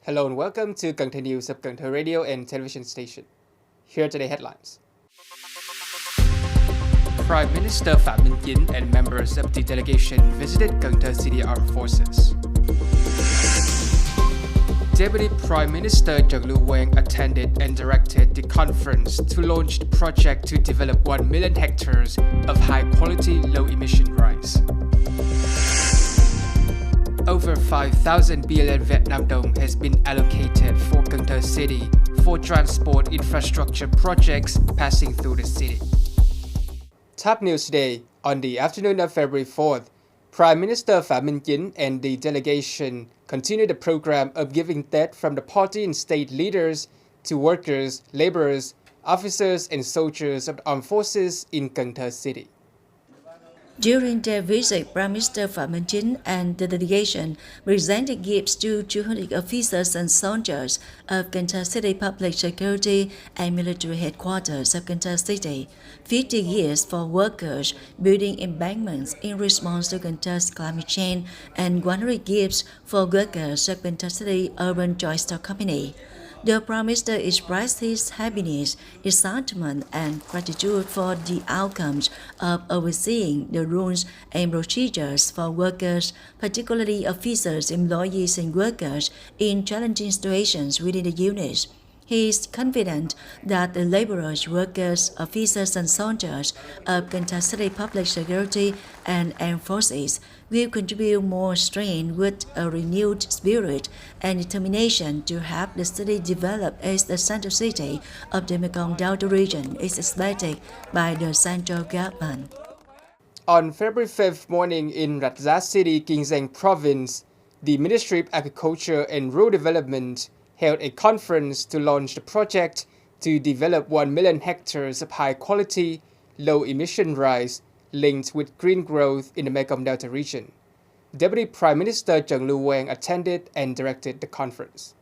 Hello and welcome to Cần Thơ News of Cần Thơ Radio and Television Station. Here are today's headlines. Prime Minister Phạm Minh Chính and members of the delegation visited Cần Thơ City Armed Forces. Deputy Prime Minister Trần attended and directed the conference to launch the project to develop 1 million hectares of high-quality, low-emission rice. Over 5,000 billion Vietnam dong has been allocated for Cần Thơ City for transport infrastructure projects passing through the city. Top news today, on the afternoon of February 4th, Prime Minister Phạm Minh Chính and the delegation continued the program of giving debt from the party and state leaders to workers, laborers, officers and soldiers of the armed forces in Cần Thơ City. During their visit, Prime Minister Phạm Minh Chính and the delegation presented gifts to 200 officers and soldiers of Cần Thơ City Public Security and Military Headquarters of Cần Thơ City, 50 gifts for workers building embankments in response to Cần Thö's climate change, and 100 gifts for workers of Cần Thơ City Urban Joint Stock Company. The Prime Minister expressed his happiness, excitement, and gratitude for the outcomes of overseeing the rules and procedures for workers, particularly officers, employees, and workers in challenging situations within the units. He is confident that the laborers, workers, officers, and soldiers of Cần Thơ City Public Security and Armed Forces will contribute more strength with a renewed spirit and determination to help the city develop as the central city of the Mekong Delta region is expected by the central government. On February 5th morning in Rạch Giá City, Kiên Giang Province, the Ministry of Agriculture and Rural Development held a conference to launch the project to develop 1 million hectares of high-quality, low-emission rice linked with green growth in the Mekong Delta region. Deputy Prime Minister Trần attended and directed the conference.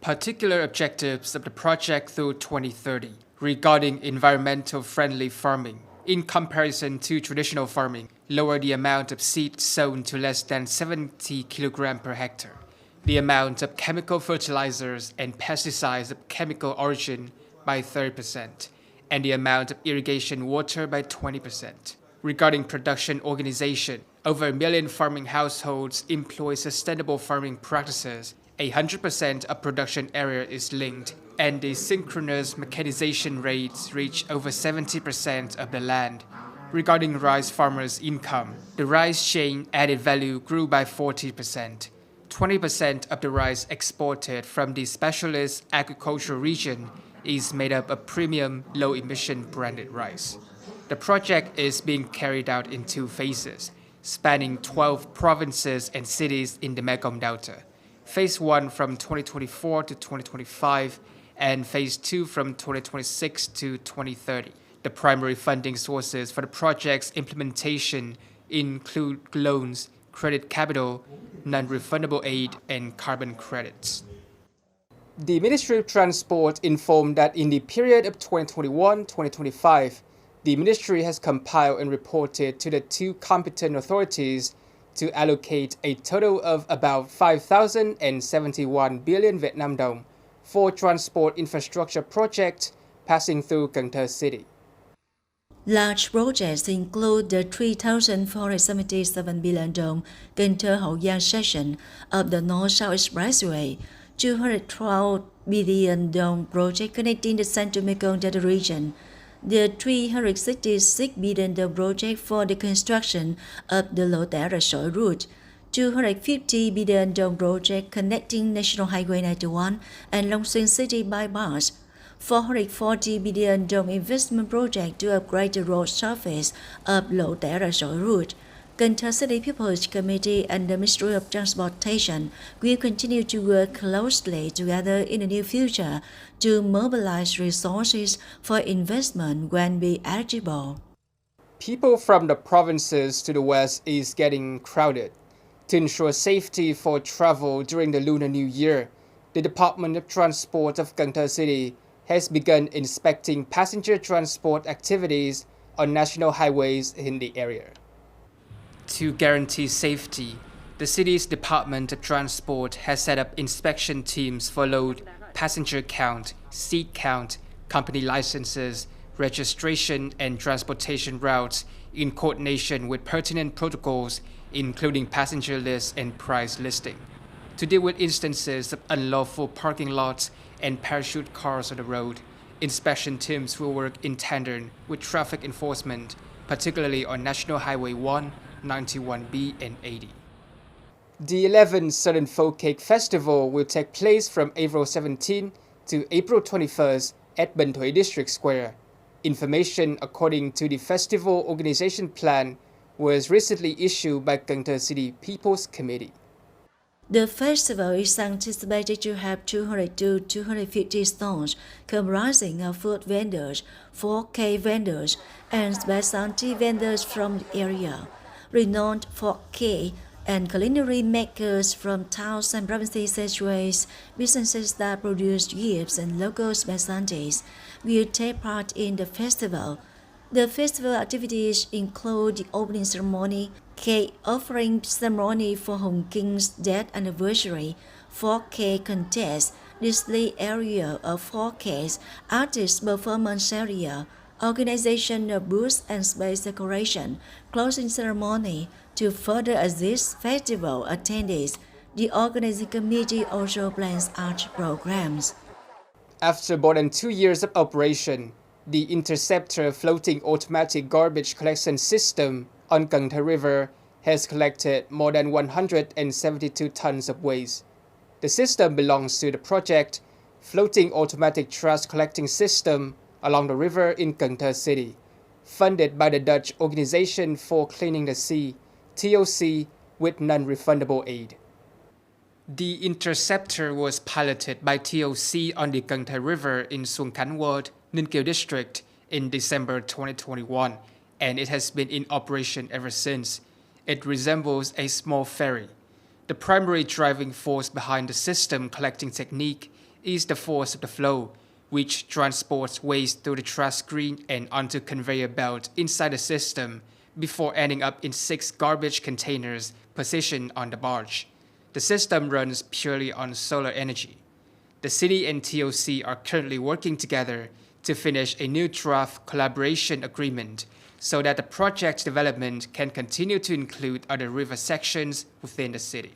Particular objectives of the project through 2030 regarding environmental friendly farming, in comparison to traditional farming, lower the amount of seed sown to less than 70 kg per hectare, the amount of chemical fertilizers and pesticides of chemical origin by 30%, and the amount of irrigation water by 20%. Regarding production organization, over 1 million farming households employ sustainable farming practices, 100% of production area is linked, and the synchronous mechanization rates reach over 70% of the land. Regarding rice farmers' income, the rice chain added value grew by 40%. 20% of the rice exported from the specialist agricultural region is made up of premium, low-emission branded rice. The project is being carried out in 2 phases, spanning 12 provinces and cities in the Mekong Delta. Phase 1 from 2024 to 2025 and Phase 2 from 2026 to 2030. The primary funding sources for the project's implementation include loans, credit capital, non-refundable aid, and carbon credits. The Ministry of Transport informed that in the period of 2021-2025, the Ministry has compiled and reported to the 2 competent authorities to allocate a total of about 5,071 billion Vietnam dong for transport infrastructure projects passing through Cần Thơ City. Large projects include the 3,477 billion dong Cần Thơ Hậu Giang section of the North-South Expressway, 212 billion dong project connecting the Central Mekong Delta region, the 366 billion dong project for the construction of the low-emission route, 250 billion dong project connecting National Highway 91 and Long Xuyên City bypass, 440 billion dong investment project to upgrade the road surface of low-emission route. Cần Thơ City People's Committee and the Ministry of Transportation will continue to work closely together in the near future to mobilize resources for investment when be eligible. People from the provinces to the west is getting crowded. To ensure safety for travel during the Lunar New Year, the Department of Transport of Cần Thơ City has begun inspecting passenger transport activities on national highways in the area. To guarantee safety, The city's Department of Transport has set up inspection teams for load, passenger count, seat count, company licenses, registration and transportation routes in coordination with pertinent protocols, including passenger lists and price listing. To deal with instances of unlawful parking lots and parachute cars on the road, inspection teams will work in tandem with traffic enforcement, particularly on National Highway 1, 91B and 80. The 11th Southern Folk Cake Festival will take place from April 17 to April 21st at Bến Thủy District Square. Information according to the festival organization plan was recently issued by Cần Thơ City People's Committee. The festival is anticipated to have 200 to 250 stalls comprising of food vendors, folk cake vendors, and specialty vendors from the area. Renowned folk cake and culinary makers from towns and provinces such as businesses that produce gifts and local specialties will take part in the festival. The festival activities include the opening ceremony, cake offering ceremony for Hồng King's death anniversary, folk cake contest, display area of folk cakes, artist performance area, organization of booths and space decoration, closing ceremony. To further assist festival attendees, the organizing committee also plans art programs. After more than 2 years of operation, the Interceptor floating automatic garbage collection system on Cần Thơ River has collected more than 172 tons of waste. The system belongs to the project Floating Automatic Trash Collecting System along the river in Cần Thơ City, funded by the Dutch Organization for Cleaning the Sea, TOC, with non-refundable aid. The Interceptor was piloted by TOC on the Cần Thơ River in Xuân Khánh Ward, Ninh Kiều District in December 2021, and it has been in operation ever since. It resembles a small ferry. The primary driving force behind the system collecting technique is the force of the flow, which transports waste through the trash screen and onto conveyor belt inside the system before ending up in 6 garbage containers positioned on the barge. The system runs purely on solar energy. The city and TOC are currently working together to finish a new draft collaboration agreement so that the project development can continue to include other river sections within the city.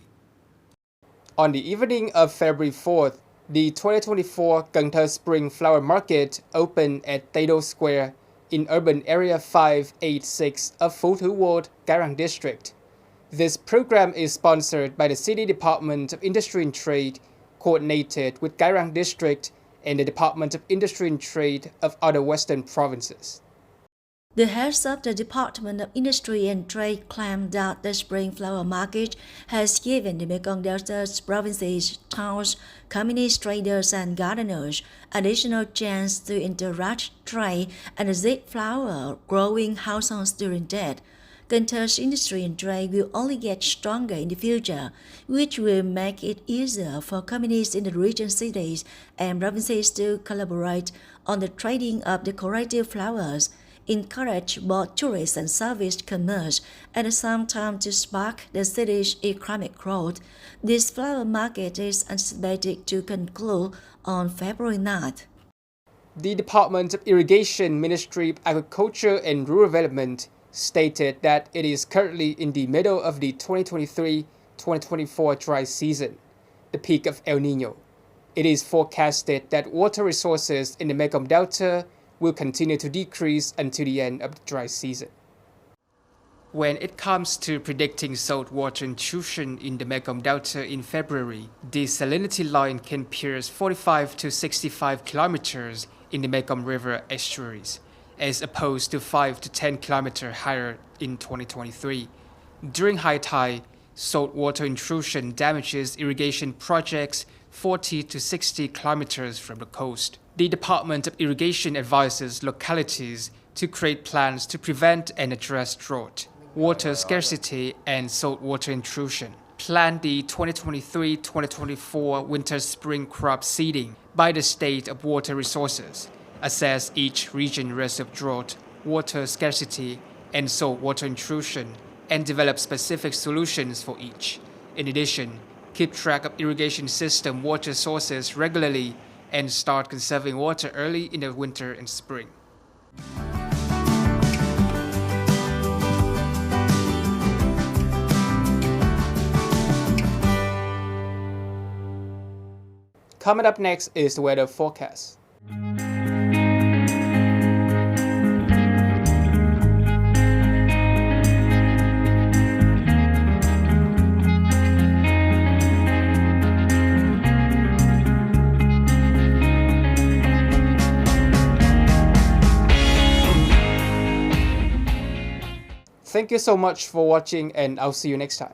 On the evening of February 4th, the 2024 Cần Thơ Spring Flower Market opened at Tây Đô Square in urban area 586 of Phú Thứ Ward, Garang District. This program is sponsored by the City Department of Industry and Trade, coordinated with Garang District and the Department of Industry and Trade of other western provinces. The heads of the Department of Industry and Trade claim that the Spring Flower Market has given the Mekong Delta provinces, towns, communities, traders, and gardeners additional chance to interact, trade, and visit flower growing households during that. Cần Thö's industry and trade will only get stronger in the future, which will make it easier for communities in the region, cities, and provinces to collaborate on the trading of decorative flowers, encourage both tourist and service commerce, at the same time to spark the city's economic growth. This flower market is anticipated to conclude on February 9th. The Department of Irrigation, Ministry of Agriculture and Rural Development stated that it is currently in the middle of the 2023-2024 dry season, the peak of El Niño. It is forecasted that water resources in the Mekong Delta will continue to decrease until the end of the dry season. When it comes to predicting saltwater intrusion in the Mekong Delta in February, the salinity line can pierce 45 to 65 kilometers in the Mekong River estuaries, as opposed to 5 to 10 kilometers higher in 2023. During high tide, saltwater intrusion damages irrigation projects 40 to 60 kilometers from the coast. The Department of Irrigation advises localities to create plans to prevent and address drought, water scarcity, and saltwater intrusion. Plan the 2023-2024 winter-spring crop seeding by the State of Water Resources. Assess each region risk of drought, water scarcity, and saltwater intrusion, and develop specific solutions for each. In addition, keep track of irrigation system water sources regularly and start conserving water early in the winter and spring. Coming up next is the weather forecast. Thank you so much for watching, and I'll see you next time.